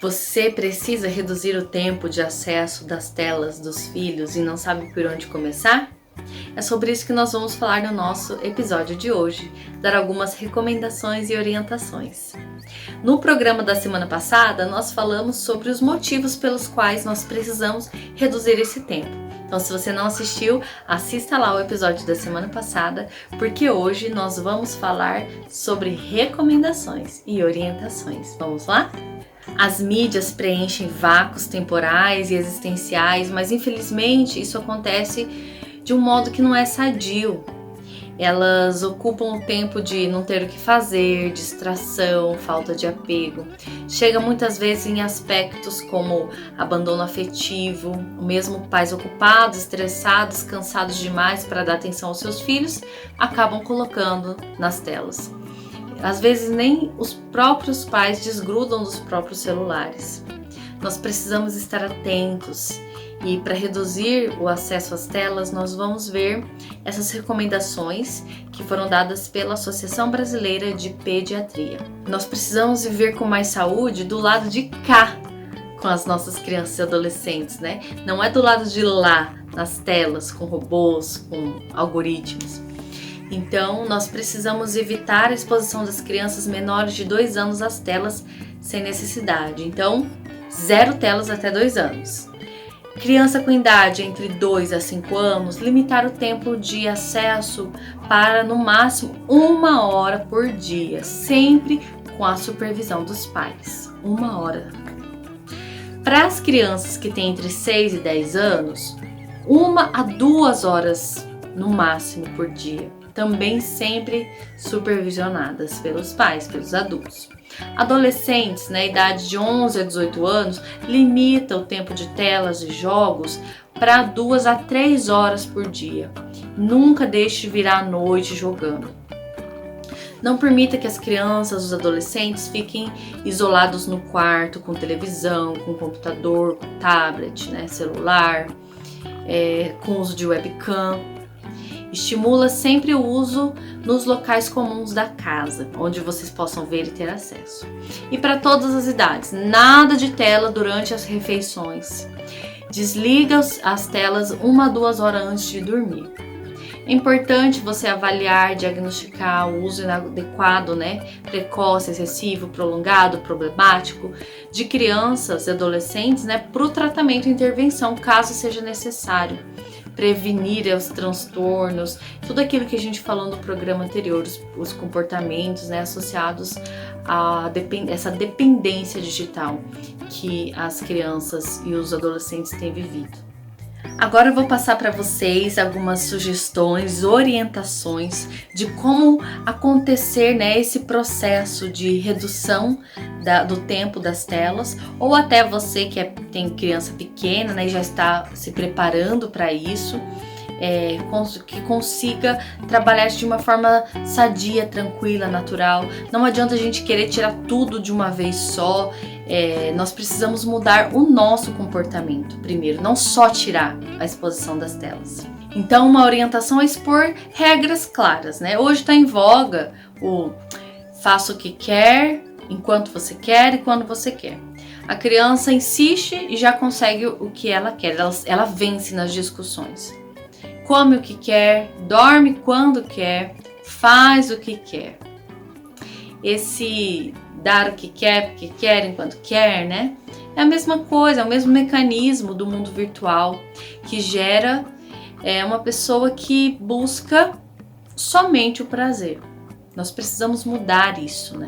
Você precisa reduzir o tempo de acesso das telas dos filhos e não sabe por onde começar? É sobre isso que nós vamos falar no nosso episódio de hoje, dar algumas recomendações e orientações. No programa da semana passada, nós falamos sobre os motivos pelos quais nós precisamos reduzir esse tempo. Então, se você não assistiu, assista lá o episódio da semana passada, porque hoje nós vamos falar sobre recomendações e orientações. Vamos lá? As mídias preenchem vácuos temporais e existenciais, mas infelizmente isso acontece de um modo que não é sadio. Elas ocupam o tempo de não ter o que fazer, distração, falta de apego. Chega muitas vezes em aspectos como abandono afetivo, ou mesmo pais ocupados, estressados, cansados demais para dar atenção aos seus filhos, acabam colocando nas telas. Às vezes nem os próprios pais desgrudam dos próprios celulares. Nós precisamos estar atentos e para reduzir o acesso às telas nós vamos ver essas recomendações que foram dadas pela Associação Brasileira de Pediatria. Nós precisamos viver com mais saúde do lado de cá com as nossas crianças e adolescentes, né? Não é do lado de lá, nas telas, com robôs, com algoritmos. Então, nós precisamos evitar a exposição das crianças menores de 2 anos às telas sem necessidade. Então, 0 telas até 2 anos. Criança com idade entre 2 a 5 anos, limitar o tempo de acesso para no máximo 1 hora por dia, sempre com a supervisão dos pais. 1 hora. Para as crianças que têm entre 6 e 10 anos, 1 a 2 horas no máximo por dia. Também sempre supervisionadas pelos pais, pelos adultos. Adolescentes, na idade de 11 a 18 anos, limita o tempo de telas e jogos para 2 a 3 horas por dia. Nunca deixe virar a noite jogando. Não permita que as crianças, os adolescentes fiquem isolados no quarto com televisão, com computador, com tablet, celular, com uso de webcam. Estimula sempre o uso nos locais comuns da casa, onde vocês possam ver e ter acesso. E para todas as idades, nada de tela durante as refeições. Desliga as telas 1 a 2 horas antes de dormir. É importante você avaliar, diagnosticar o uso inadequado, precoce, excessivo, prolongado, problemático, de crianças e adolescentes, para o tratamento e intervenção, caso seja necessário. Prevenir os transtornos, tudo aquilo que a gente falou no programa anterior, os comportamentos associados a essa dependência digital que as crianças e os adolescentes têm vivido. Agora eu vou passar para vocês algumas sugestões, orientações de como acontecer esse processo de redução do tempo das telas, ou até você que tem criança pequena e já está se preparando para isso, que consiga trabalhar de uma forma sadia, tranquila, natural. Não adianta a gente querer tirar tudo de uma vez só. Nós precisamos mudar o nosso comportamento primeiro, não só tirar a exposição das telas. Então, uma orientação é expor regras claras, Hoje está em voga o faça o que quer, enquanto você quer e quando você quer. A criança insiste e já consegue o que ela quer, ela vence nas discussões. Come o que quer, dorme quando quer, faz o que quer. Esse dar o que quer, porque quer, enquanto quer, é a mesma coisa, é o mesmo mecanismo do mundo virtual que gera uma pessoa que busca somente o prazer. Nós precisamos mudar isso,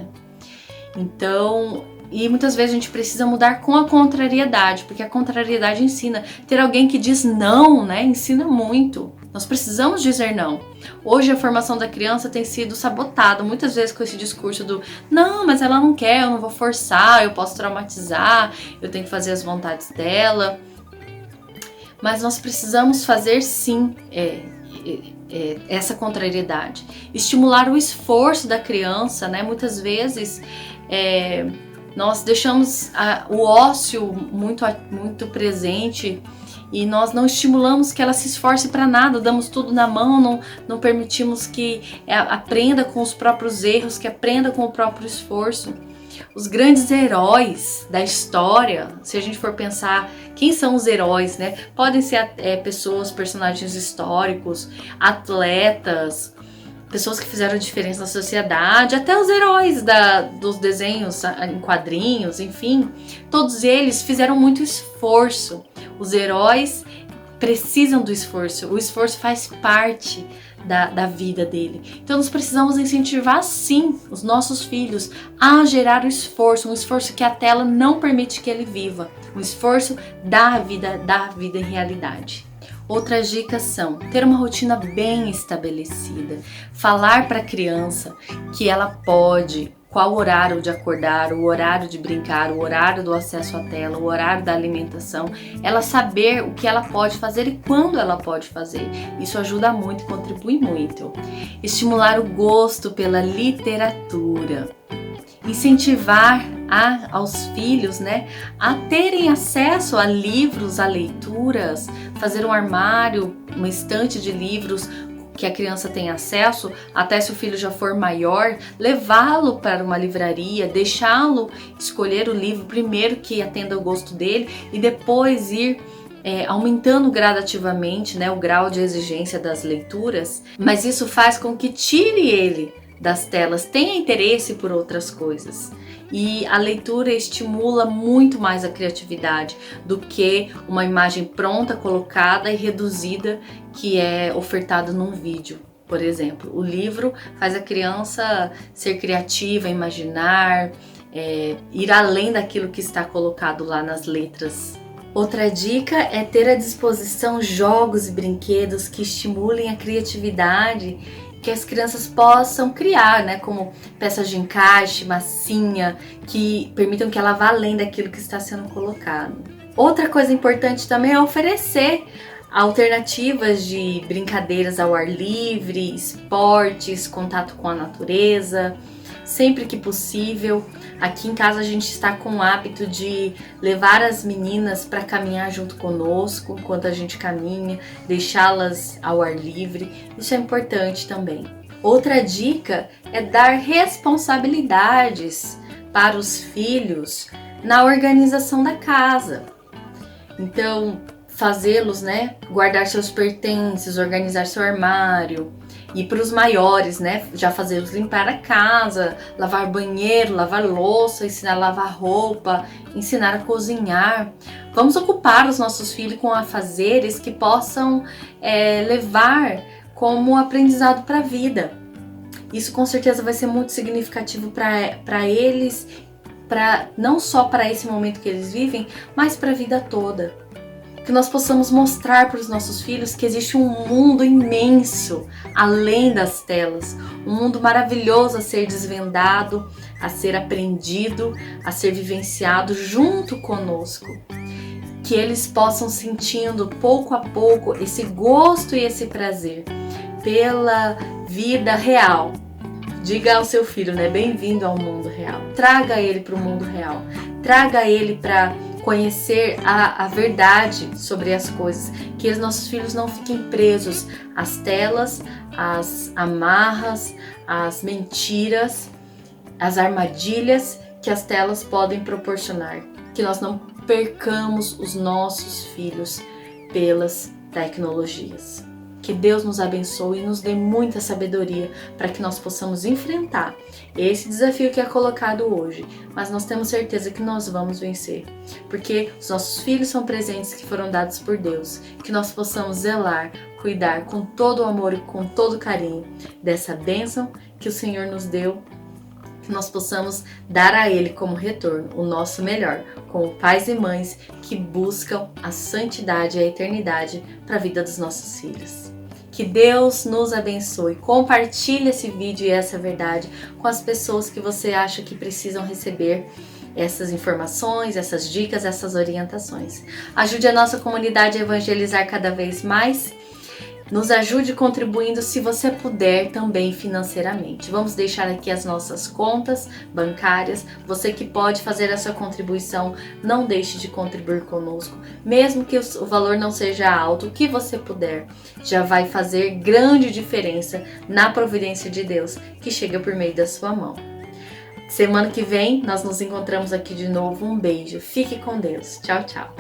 Então, e muitas vezes a gente precisa mudar com a contrariedade, porque a contrariedade ensina. Ter alguém que diz não, ensina muito. Nós precisamos dizer não. Hoje a formação da criança tem sido sabotada muitas vezes com esse discurso do não, mas ela não quer, eu não vou forçar, eu posso traumatizar, eu tenho que fazer as vontades dela. Mas nós precisamos fazer sim essa contrariedade. Estimular o esforço da criança, Muitas vezes nós deixamos o ócio muito presente e nós não estimulamos que ela se esforce para nada, damos tudo na mão, não permitimos que aprenda com os próprios erros, que aprenda com o próprio esforço. Os grandes heróis da história, se a gente for pensar quem são os heróis, né? Podem ser pessoas, personagens históricos, atletas, pessoas que fizeram diferença na sociedade, até os heróis dos desenhos em quadrinhos, enfim. Todos eles fizeram muito esforço. Os heróis precisam do esforço. O esforço faz parte da vida dele. Então nós precisamos incentivar sim os nossos filhos a gerar o esforço, um esforço que a tela não permite que ele viva, um esforço da vida em realidade. Outras dicas são ter uma rotina bem estabelecida, falar para a criança que ela pode, qual o horário de acordar, o horário de brincar, o horário do acesso à tela, o horário da alimentação, ela saber o que ela pode fazer e quando ela pode fazer. Isso ajuda muito e contribui muito. Estimular o gosto pela literatura. Incentivar aos filhos, né, a terem acesso a livros, a leituras, fazer um armário, uma estante de livros que a criança tem acesso, até se o filho já for maior, levá-lo para uma livraria, deixá-lo escolher o livro primeiro que atenda ao gosto dele e depois ir aumentando gradativamente, né, o grau de exigência das leituras, mas isso faz com que tire ele das telas, tenha interesse por outras coisas. E a leitura estimula muito mais a criatividade do que uma imagem pronta, colocada e reduzida que é ofertada num vídeo, por exemplo. O livro faz a criança ser criativa, imaginar, ir além daquilo que está colocado lá nas letras. Outra dica é ter à disposição jogos e brinquedos que estimulem a criatividade, que as crianças possam criar, né, como peças de encaixe, massinha, que permitam que ela vá além daquilo que está sendo colocado. Outra coisa importante também é oferecer alternativas de brincadeiras ao ar livre, esportes, contato com a natureza, sempre que possível. Aqui em casa a gente está com o hábito de levar as meninas para caminhar junto conosco enquanto a gente caminha, deixá-las ao ar livre. Isso é importante também. Outra dica é dar responsabilidades para os filhos na organização da casa. Então, fazê-los, né, guardar seus pertences, organizar seu armário. E para os maiores, né, já fazê-los limpar a casa, lavar banheiro, lavar louça, ensinar a lavar roupa, ensinar a cozinhar. Vamos ocupar os nossos filhos com afazeres que possam levar como aprendizado para a vida. Isso com certeza vai ser muito significativo para eles, não só para esse momento que eles vivem, mas para a vida toda. Que nós possamos mostrar para os nossos filhos que existe um mundo imenso além das telas, um mundo maravilhoso a ser desvendado, a ser aprendido, a ser vivenciado junto conosco. Que eles possam sentindo pouco a pouco esse gosto e esse prazer pela vida real. Diga ao seu filho, né? Bem-vindo ao mundo real. Traga ele para o mundo real. Traga ele para conhecer a verdade sobre as coisas, que os nossos filhos não fiquem presos às telas, às amarras, às mentiras, às armadilhas que as telas podem proporcionar, que nós não percamos os nossos filhos pelas tecnologias. Que Deus nos abençoe e nos dê muita sabedoria para que nós possamos enfrentar esse desafio que é colocado hoje. Mas nós temos certeza que nós vamos vencer, porque os nossos filhos são presentes que foram dados por Deus. Que nós possamos zelar, cuidar com todo o amor e com todo o carinho dessa bênção que o Senhor nos deu. Que nós possamos dar a Ele como retorno o nosso melhor, como pais e mães que buscam a santidade e a eternidade para a vida dos nossos filhos. Que Deus nos abençoe. Compartilhe esse vídeo e essa verdade com as pessoas que você acha que precisam receber essas informações, essas dicas, essas orientações. Ajude a nossa comunidade a evangelizar cada vez mais. Nos ajude contribuindo, se você puder, também financeiramente. Vamos deixar aqui as nossas contas bancárias. Você que pode fazer a sua contribuição, não deixe de contribuir conosco. Mesmo que o valor não seja alto, o que você puder já vai fazer grande diferença na providência de Deus que chega por meio da sua mão. Semana que vem nós nos encontramos aqui de novo. Um beijo. Fique com Deus. Tchau, tchau.